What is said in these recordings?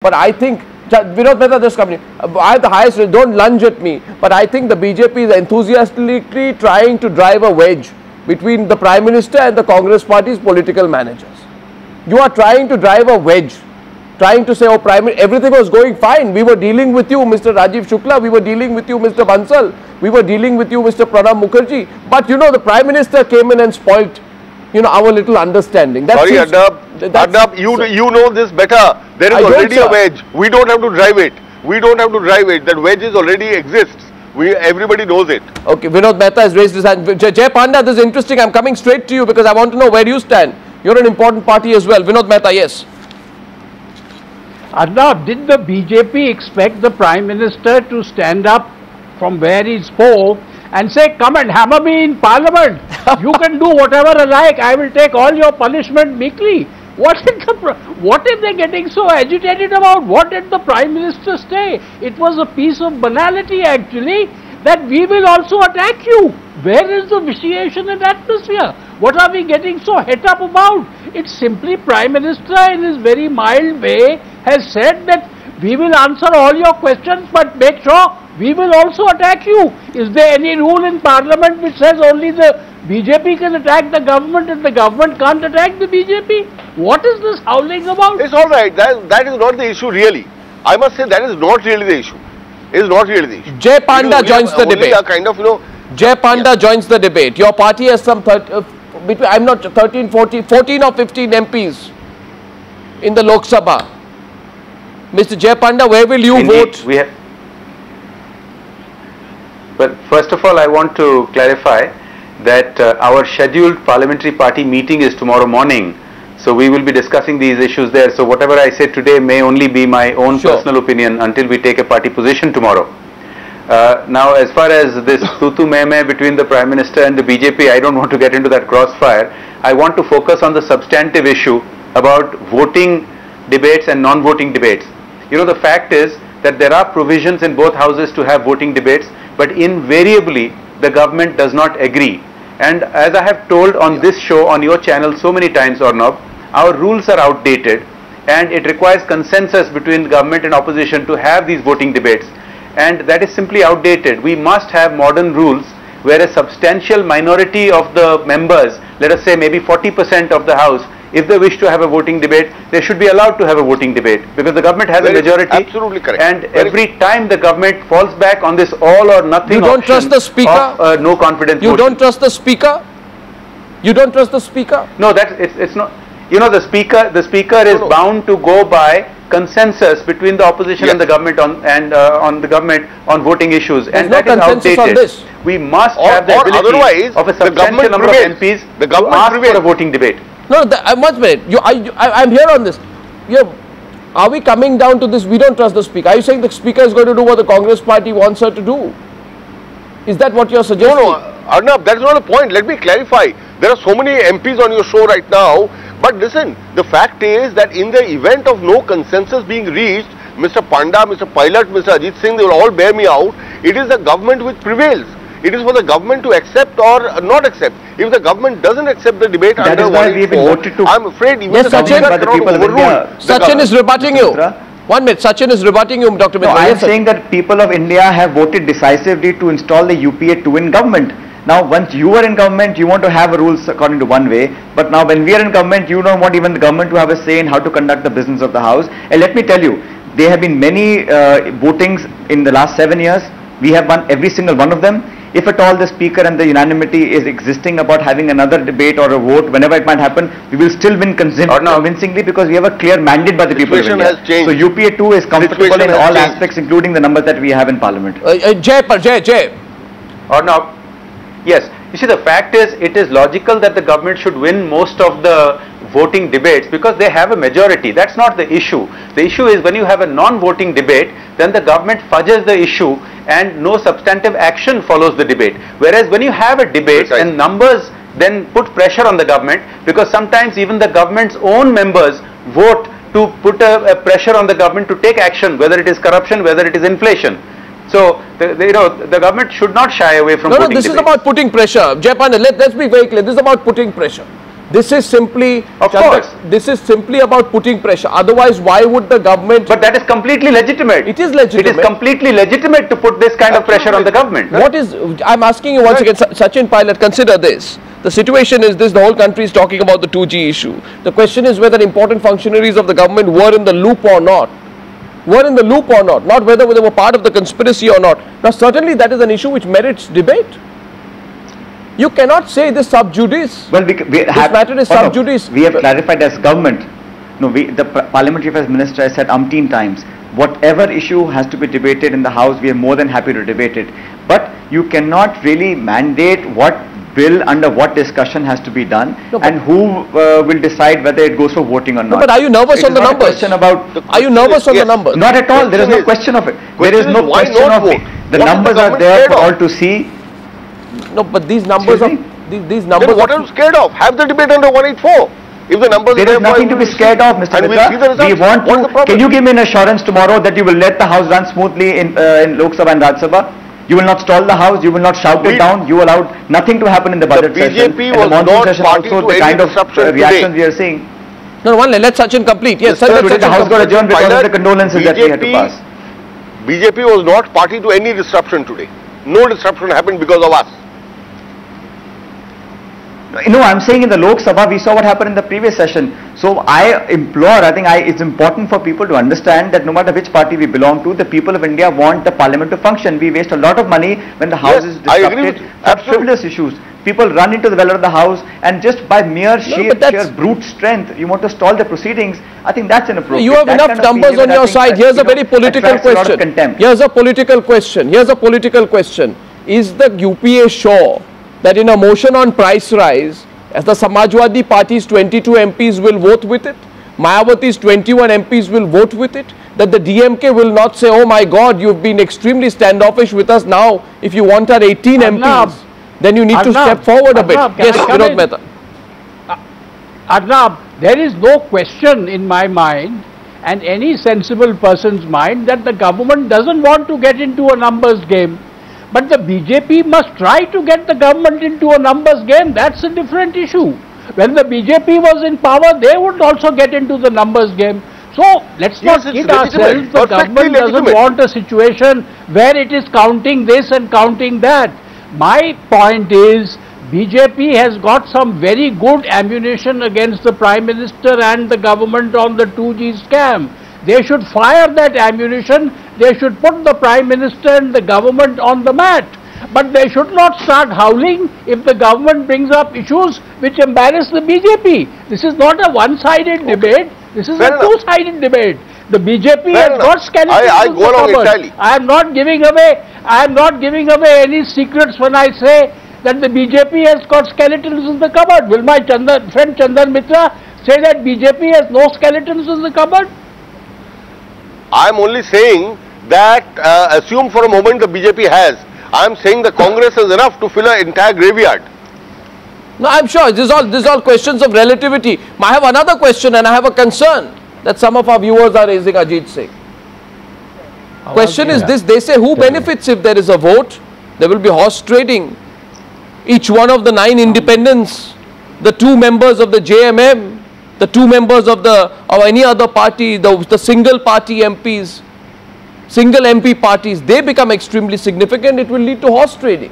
But I think, Vinod Mehta, just coming, I have the highest, don't lunge at me, but I think the BJP is enthusiastically trying to drive a wedge between the Prime Minister and the Congress Party's political managers. You are trying to drive a wedge, trying to say, oh, everything was going fine. We were dealing with you, Mr. Rajiv Shukla. We were dealing with you, Mr. Bansal. We were dealing with you, Mr. Pranab Mukherjee. But, you know, the Prime Minister came in and spoilt, you know, our little understanding. Sorry, Arnab, you know this better. There is already a wedge. We don't have to drive it. We don't have to drive it. That wedge is already exists. Everybody knows it. Okay, Vinod Mehta has raised his hand. Jay Panda, this is interesting. I'm coming straight to you because I want to know where you stand. You're an important party as well. Vinod Mehta, yes. Arnab, did the BJP expect the Prime Minister to stand up from where he spoke and say, come and hammer me in Parliament? You can do whatever I like. I will take all your punishment meekly. What is they getting so agitated about? What did the Prime Minister say? It was a piece of banality actually, that we will also attack you. Where is the vitiation and atmosphere? What are we getting so het up about? It's simply Prime Minister in his very mild way has said that we will answer all your questions, but make sure we will also attack you. Is there any rule in Parliament which says only the BJP can attack the government and the government can't attack the BJP? What is this howling about? It's all right. That is not the issue really. I must say that is not really the issue. It is not really the issue. Jay Panda joins the debate. Kind of, you know, Jay Panda joins the debate. Your party has some, I'm not 13, 14 or 15 MPs in the Lok Sabha. Mr. Jay Panda, where will you vote? Well, first of all, I want to clarify that our scheduled parliamentary party meeting is tomorrow morning. So we will be discussing these issues there. So whatever I say today may only be my own personal opinion until we take a party position tomorrow. Now, as far as this tutu meh between the Prime Minister and the BJP, I don't want to get into that crossfire. I want to focus on the substantive issue about voting debates and non-voting debates. You know, the fact is that there are provisions in both houses to have voting debates, but invariably the government does not agree. And as I have told on this show, on your channel so many times, Arnab, our rules are outdated and it requires consensus between government and opposition to have these voting debates. And that is simply outdated. We must have modern rules where a substantial minority of the members, let us say maybe 40% of the house, if they wish to have a voting debate, they should be allowed to have a voting debate because the government has a majority. Absolutely correct. And every time the government falls back on this all or nothing you don't trust the speaker of, no confidence you motion. Don't trust the speaker? You don't trust the speaker? No, it's not. You know, the speaker is bound to go by consensus between the opposition and the government on voting issues. There's and no that is outdated. On this. We must have the ability of a substantial number of MPs to ask for a voting debate. No, one minute. I'm here on this. Are we coming down to this? We don't trust the speaker. Are you saying the speaker is going to do what the Congress party wants her to do? Is that what you're suggesting? No, Arnab, that's not the point. Let me clarify. There are so many MPs on your show right now. But listen, the fact is that in the event of no consensus being reached, Mr. Panda, Mr. Pilot, Mr. Ajit Singh, they will all bear me out. It is the government which prevails. It is for the government to accept or not accept. If the government doesn't accept the debate that under 184, I'm afraid even yes, the government cannot overrule. Sachin is rebutting you. 1 minute, Sachin is rebutting you, Dr. No, I am saying that people of India have voted decisively to install the UPA 2 in government. Now, once you are in government, you want to have rules according to one way. But now when we are in government, you don't want even the government to have a say in how to conduct the business of the house. And let me tell you, there have been many votings in the last 7 years. We have won every single one of them. If at all the speaker and the unanimity is existing about having another debate or a vote, whenever it might happen, we will still win convincingly because we have a clear mandate by the people of India. So UPA 2 is comfortable in all aspects, including the numbers that we have in Parliament. Jay. Or no. Yes. You see, the fact is, it is logical that the government should win most of the voting debates because they have a majority. That's not the issue. The issue is when you have a non-voting debate, then the government fudges the issue and no substantive action follows the debate. Whereas when you have a debate and numbers then put pressure on the government, because sometimes even the government's own members vote to put a pressure on the government to take action, whether it is corruption, whether it is inflation. So, the government should not shy away from putting this debate. is about putting pressure. Jay Panda, let's be very clear. This is about putting pressure. This is simply, Of course. this is simply about putting pressure. Otherwise, why would the government? But that is completely legitimate. It is legitimate. It is completely legitimate to put this kind of pressure on the government. What is, I'm asking you once again, Sachin Pilot, consider this. The situation is this, the whole country is talking about the 2G issue. The question is whether important functionaries of the government were in the loop or not. Not whether they were part of the conspiracy or not. Now, certainly that is an issue which merits debate. You cannot say this sub judice. Well, this matter is sub judice. We have clarified as government. No, the Parliamentary Affairs Minister has said umpteen times, whatever issue has to be debated in the House, we are more than happy to debate it. But you cannot really mandate what bill under what discussion has to be done, and who will decide whether it goes for voting or not. No, but are you nervous on the numbers? Are you nervous on the numbers? Not at all. There is no question of it. There is no question of it. The numbers are there for all to see. No, but these numbers are these numbers. Then what are you scared of? Have the debate under 184. If the numbers there is nothing to be scared of, Mr. Mitra. We want to. Can you give me an assurance tomorrow that you will let the House run smoothly in Lok Sabha and Rajya Sabha? You will not stall the House. You will not shout it down. You allowed nothing to happen in the budget session. BJP was not party to any disruption reactions we are seeing. No, let Sachin complete. Yes, sir. Today the House got adjourned because of the condolences that we had to pass. BJP was not party to any disruption today. No disruption happened because of us. No, I'm saying in the Lok Sabha, we saw what happened in the previous session. So I implore, it's important for people to understand that no matter which party we belong to, the people of India want the parliament to function. We waste a lot of money when the House is disrupted for frivolous issues. People run into the well of the House, and just by sheer brute strength, you want to stall the proceedings. I think that's inappropriate. You have enough numbers on your side. Here's a very political question. Here's a political question. Is the UPA sure that in a motion on price rise, as the Samajwadi Party's 22 MPs will vote with it, Mayawati's 21 MPs will vote with it, that the DMK will not say, oh my God, you've been extremely standoffish with us now, if you want our 18 MPs, then you need to step forward a bit. Yes, Vinod Mehta. Arnab, there is no question in my mind and any sensible person's mind that the government doesn't want to get into a numbers game. But the BJP must try to get the government into a numbers game. That's a different issue. When the BJP was in power, they would also get into the numbers game. So let's not kid ourselves. The government doesn't want a situation where it is counting this and counting that. My point is, BJP has got some very good ammunition against the Prime Minister and the government on the 2G scam. They should fire that ammunition. They should put the Prime Minister and the government on the mat. But they should not start howling if the government brings up issues which embarrass the BJP. This is not a one-sided debate. This is a two-sided debate. The BJP has got skeletons in the cupboard. I am not giving away any secrets when I say that the BJP has got skeletons in the cupboard. Will my friend Chandan Mitra say that BJP has no skeletons in the cupboard? I am only saying that assume for a moment the BJP has. I am saying the Congress is enough to fill an entire graveyard. No, I am sure this is all questions of relativity. I have another question and I have a concern that some of our viewers are raising, Ajit Singh. Question is this, they say who benefits if there is a vote? There will be horse trading. Each one of the 9 independents, the 2 members of the JMM, the 2 members of any other party, the single party MPs, single MP parties, they become extremely significant. It will lead to horse trading.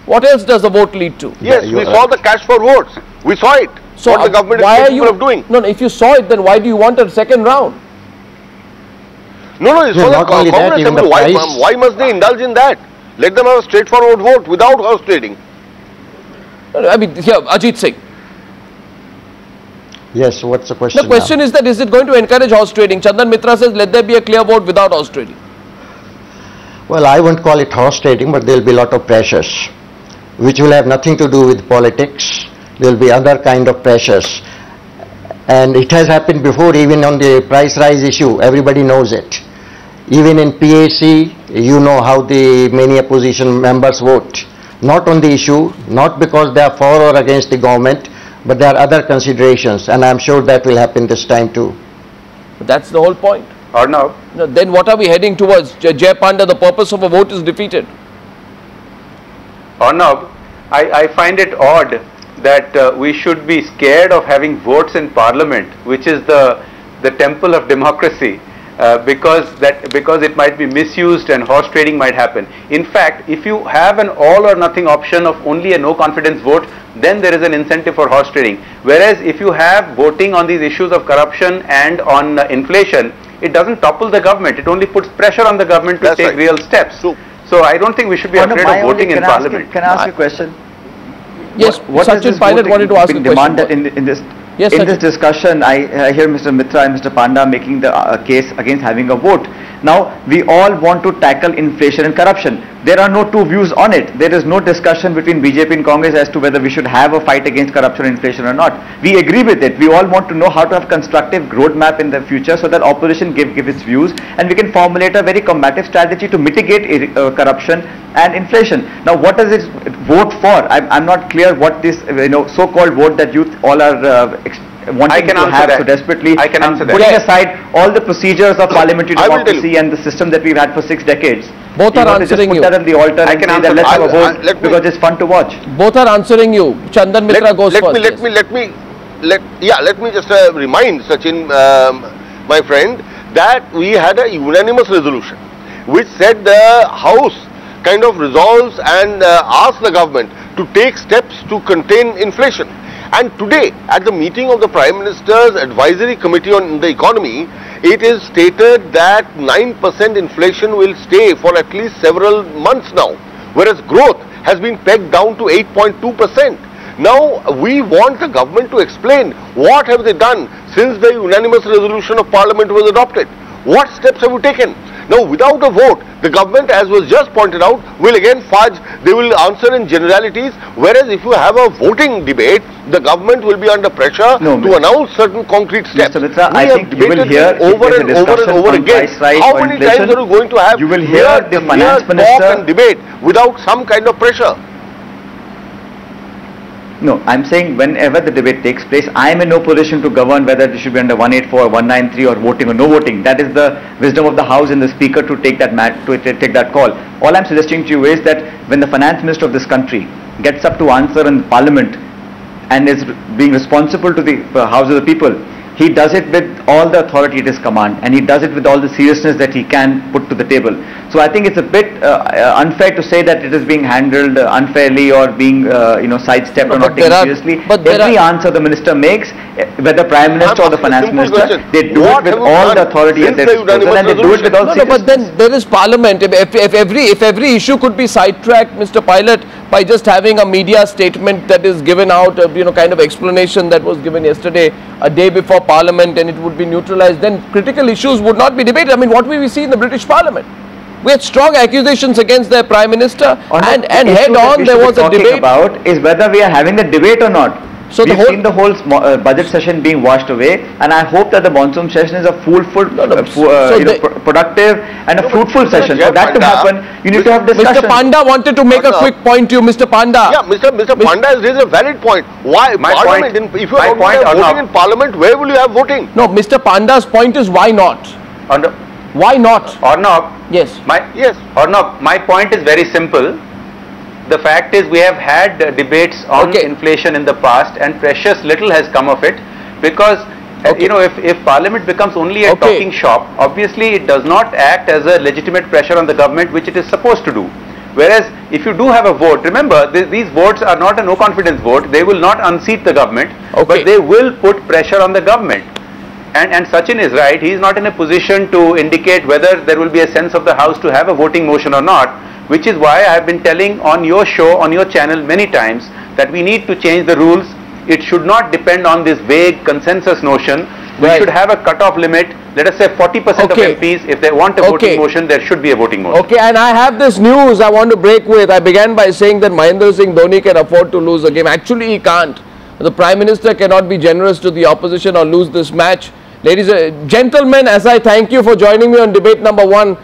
What else does the vote lead to? Yes, we saw the cash for votes. We saw it. So what the government is capable of doing. No, if you saw it, then why do you want a second round? No, it's for the Congress. Why must they indulge in that? Let them have a straightforward vote without horse trading. I mean, here, Ajit Singh. Yes, what's the question? The question is that is it going to encourage horse trading? Chandan Mitra says let there be a clear vote without horse trading. Well, I won't call it horse trading, but there will be a lot of pressures which will have nothing to do with politics. There will be other kind of pressures. And it has happened before, even on the price rise issue, everybody knows it. Even in PAC, you know how the many opposition members vote. Not on the issue, not because they are for or against the government, but there are other considerations, and I am sure that will happen this time too. But that's the whole point. Arnab? No, then what are we heading towards? Jay Panda, the purpose of a vote is defeated. Arnab, I find it odd that we should be scared of having votes in Parliament, which is the temple of democracy, because it might be misused and horse trading might happen. In fact, if you have an all or nothing option of only a no confidence vote, then there is an incentive for horse trading. Whereas if you have voting on these issues of corruption and on inflation, it doesn't topple the government, it only puts pressure on the government to take real steps. So I don't think we should be afraid of voting in Parliament. Can I ask you a question? Yes, what Sachin Pilot wanted to ask a demand question. That in this Yes, in Sachin. this discussion, I hear Mr. Mitra and Mr. Panda making the case against having a vote. Now, we all want to tackle inflation and corruption. There are no two views on it. There is no discussion between BJP and Congress as to whether we should have a fight against corruption and inflation or not. We agree with it. We all want to know how to have constructive roadmap in the future so that opposition give its views and we can formulate a very combative strategy to mitigate corruption and inflation. Now, what does it vote for? I'm not clear what this so-called vote that you all are wanting to have so desperately. I can answer that. Putting aside all the procedures of parliamentary democracy and the system that we've had for 6 decades. Both are answering you. Put that on the altar and say that let's have a vote because it's fun to watch. Both are answering you. Chandan Mitra goes first. Let me just remind Sachin, my friend, that we had a unanimous resolution which said the House kind of resolves and asks the government to take steps to contain inflation. And today, at the meeting of the Prime Minister's Advisory Committee on the Economy, it is stated that 9% inflation will stay for at least several months now, whereas growth has been pegged down to 8.2%. Now, we want the government to explain what have they done since the unanimous resolution of Parliament was adopted. What steps have you taken? Now, without a vote, the government, as was just pointed out, will again fudge. They will answer in generalities, whereas if you have a voting debate, the government will be under pressure to announce certain concrete steps. Mr. Mitra, I think you will hear over and over again. How many times are you going to have you will hear the finance minister talk and debate without some kind of pressure? No, I'm saying whenever the debate takes place, I am in no position to govern whether it should be under 184 or 193 or voting or no voting. That is the wisdom of the House and the Speaker to take that call. All I'm suggesting to you is that when the Finance Minister of this country gets up to answer in Parliament and is being responsible to the House of the People, he does it with all the authority at his command and he does it with all the seriousness that he can put to the table. So I think it's a bit unfair to say that it is being handled unfairly or being sidestepped or not taken seriously. Every answer the minister makes, whether Prime Minister or the Finance Minister, they do it with all the authority at their disposal and they do it with all seriousness. But then there is Parliament. If every issue could be sidetracked, Mr. Pilot, by just having a media statement that is given out, kind of explanation that was given yesterday, a day before Parliament, and it would be neutralized, then critical issues would not be debated. I mean, what we see in the British Parliament? We had strong accusations against their Prime Minister, and head on there was a debate about is whether we are having the debate or not. So we've seen the whole budget session being washed away, and I hope that the monsoon session is a productive and a fruitful session. For that to happen, you need to have discussion. Mr. Panda wanted to make a quick point to you, Mr. Panda. Yeah, Mr. Panda has raised a valid point. Why Parliament? If you are voting in Parliament, where will you have voting? No, Mr. Panda's point is why not? Why not? Arnab, yes. Arnab, my point is very simple. The fact is we have had debates on inflation in the past and precious little has come of it because if Parliament becomes only a talking shop, obviously it does not act as a legitimate pressure on the government which it is supposed to do. Whereas if you do have a vote, remember these votes are not a no confidence vote, they will not unseat the government, but they will put pressure on the government. And Sachin is right, he is not in a position to indicate whether there will be a sense of the House to have a voting motion or not, which is why I have been telling on your show, on your channel many times that we need to change the rules. It should not depend on this vague consensus notion. We should have a cut-off limit. Let us say 40% of MPs, if they want a voting motion, there should be a voting motion. Okay, and I have this news I want to break with. I began by saying that Mahendra Singh Dhoni can afford to lose a game. Actually, he can't. The Prime Minister cannot be generous to the opposition or lose this match. Ladies and gentlemen, as I thank you for joining me on debate number 1,